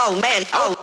oh man, oh.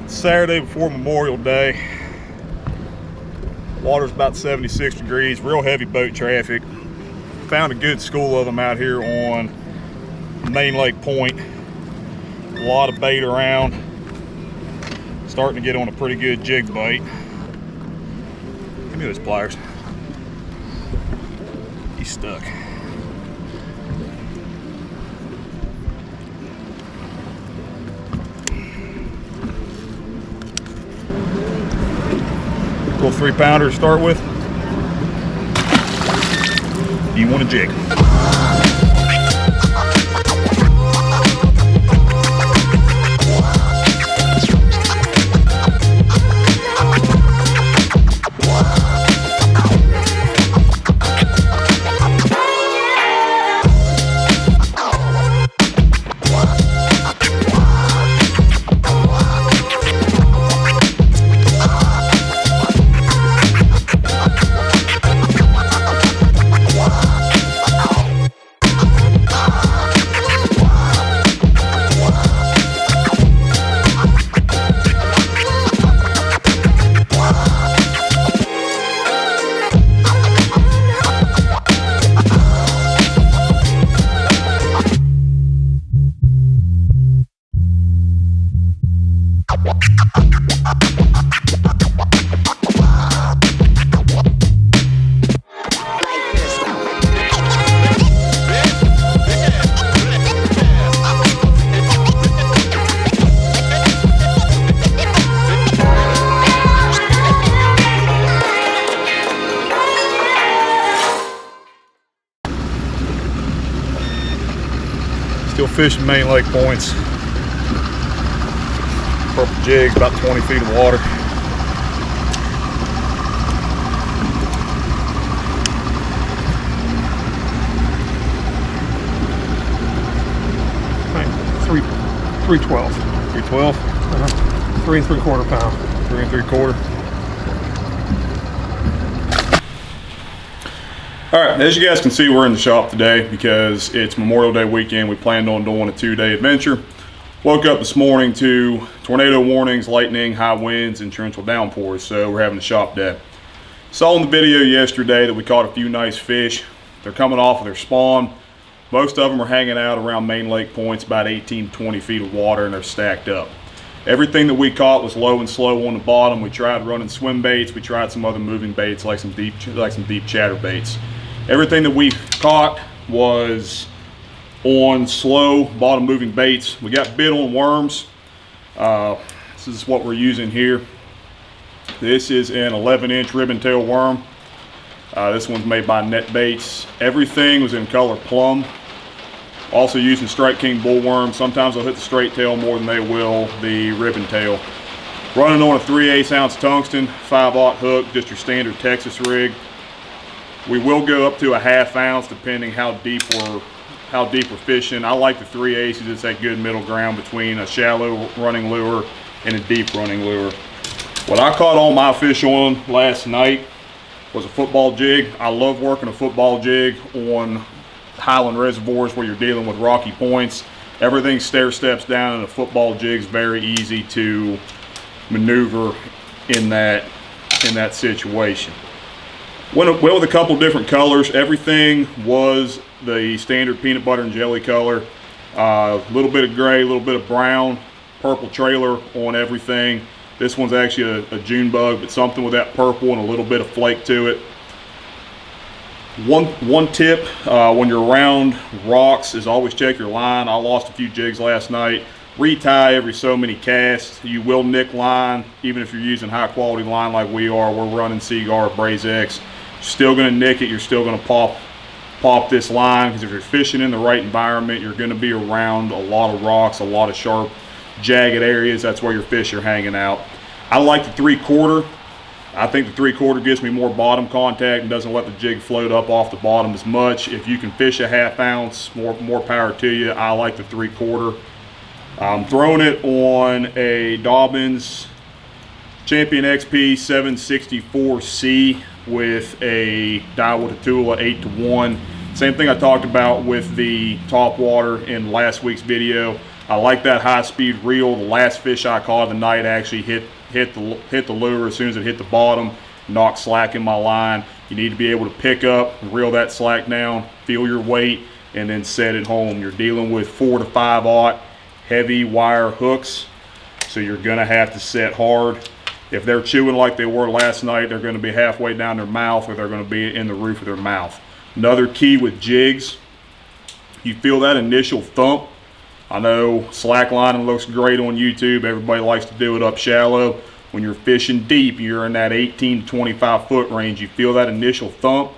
Saturday before Memorial Day. Water's about 76 degrees, real heavy boat traffic. Found a good school of them out here on Main Lake Point. A lot of bait around. Starting to get on a pretty good jig bite. Give me those pliers. He's stuck. Little 3-pounder to start with. You want a jig. Still fishing Main Lake points. Purple jigs, about 20 feet of water. Three 312. 312? 3 3/4 pound. 3 3/4. All right, as you guys can see, we're in the shop today because it's Memorial Day weekend. We planned on doing a 2-day adventure. Woke up this morning to tornado warnings, lightning, high winds, and torrential downpours, so we're having a shop day. Saw in the video yesterday that we caught a few nice fish. They're coming off of their spawn. Most of them are hanging out around Main Lake points, about 18 to 20 feet of water, and they're stacked up. Everything that we caught was low and slow on the bottom. We tried running swim baits. We tried some other moving baits like some deep chatter baits. Everything that we caught was on slow bottom moving baits. We got bit on worms. This is what we're using here. This is an 11-inch ribbon tail worm. This one's made by Net Baits. Everything was in color plum. Also using Strike King bullworm. Sometimes they'll hit the straight tail more than they will the ribbon tail. Running on a 3/8 ounce tungsten 5/0 hook, just your standard Texas rig. We will go up to a 1/2 ounce depending how deep we're fishing. I like the 3/8. It's that good middle ground between a shallow running lure and a deep running lure. What I caught all my fish on last night was a football jig. I love working a football jig on highland reservoirs where you're dealing with rocky points. Everything stair steps down, and a football jig's very easy to maneuver in that situation. Went with a couple different colors. Everything was the standard peanut butter and jelly color. A little bit of gray, a little bit of brown, purple trailer on everything. This one's actually a June bug, but something with that purple and a little bit of flake to it. One tip when you're around rocks is always check your line. I lost a few jigs last night. Retie every so many casts. You will nick line, even if you're using high quality line like we are. We're running Seaguar, Braze X. You're still gonna nick it. You're still gonna pop this line, because if you're fishing in the right environment, you're gonna be around a lot of rocks, a lot of sharp, jagged areas. That's where your fish are hanging out. I like the 3/4. I think the 3/4 gives me more bottom contact and doesn't let the jig float up off the bottom as much. If you can fish a 1/2 ounce, more power to you. I like the 3/4. I'm throwing it on a Dobbins Champion XP 764C with a Daiwa Tatula 8-to-1. Same thing I talked about with the top water in last week's video. I like that high speed reel. The last fish I caught of the night actually hit the lure as soon as it hit the bottom, knocked slack in my line. You need to be able to pick up, reel that slack down, feel your weight, and then set it home. You're dealing with 4 to 5/0 heavy wire hooks, so you're gonna have to set hard. If they're chewing like they were last night, they're gonna be halfway down their mouth, or they're gonna be in the roof of their mouth. Another key with jigs, you feel that initial thump. I know slack lining looks great on YouTube. Everybody likes to do it up shallow. When you're fishing deep, you're in that 18 to 25 foot range. You feel that initial thump,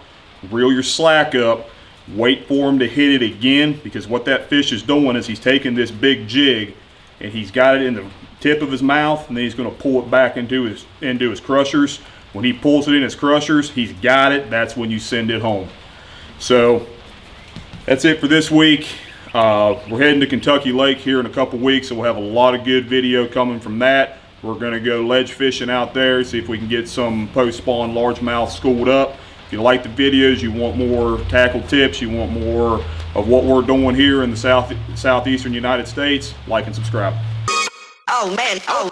reel your slack up, wait for him to hit it again, because what that fish is doing is he's taking this big jig and he's got it in the tip of his mouth, and then he's going to pull it back into his crushers. When he pulls it in his crushers, he's got it. That's when you send it home. So that's it for this week. We're heading to Kentucky Lake here in a couple weeks, so we'll have a lot of good video coming from that. We're going to go ledge fishing out there, see if we can get some post-spawn largemouth schooled up. If you like the videos, you want more tackle tips, you want more of what we're doing here in the southeastern United States, like and subscribe. Oh man, oh.